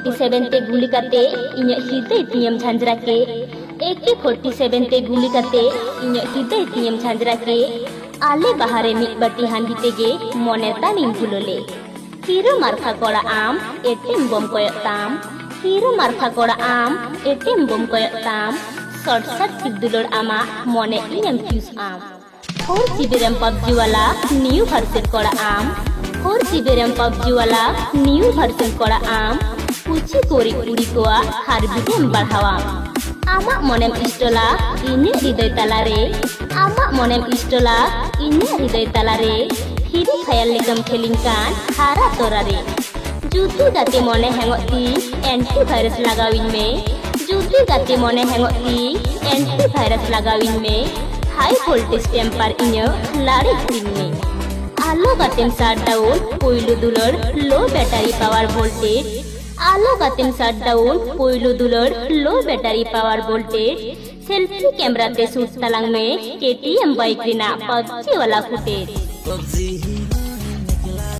AK-47 ते गुली काते इन्या हिदे तियम झांजरा के AK-47 ते गुली काते इन्या हिदे तियम झांजरा के आले बाहरे मिट बाटी हांडी तेगे मने तानिम भुलोले हिरो मारखा कोड़ा आम एटिम बम कोयक ताम हिरो मारखा कोड़ा आम एटिम बम कोयक ताम शॉर्ट सर्किट दुलोड़ आमा मने इन्यम फ्यूज आम 4GB RAM PUBG वाला न्यू वर्जन कोड़ा आम 4GB RAM PUBG वाला न्यू वर्जन कोड़ा आम कुची कोरी कुड़ी कोआ हारबिदेम बढ़ावा आमा मोनेम इस्टोला इने हृदय तालारे आमा मोनेम इस्टोला इने हृदय तालारे हिरी खयाल लेकम खेलिंकान हारा तोरारे जुती गाते मोने हेंगोती एंटीवायरस लगाविन में जुती गाते मोने हेंगोती एंटीवायरस लगाविन में हाई वोल्टेज टेम्पार इन्यो लाड़ी दिन में आलो गातेम शटडाउन पोइलो दुलर लो बैटरी पावर वोल्टेज आलो गातेम शटडाउन पोइलो दुलर low battery power voltage selfie camera ते शूट तलांग में KTM बाइक रिना PUBG वाला फुटेज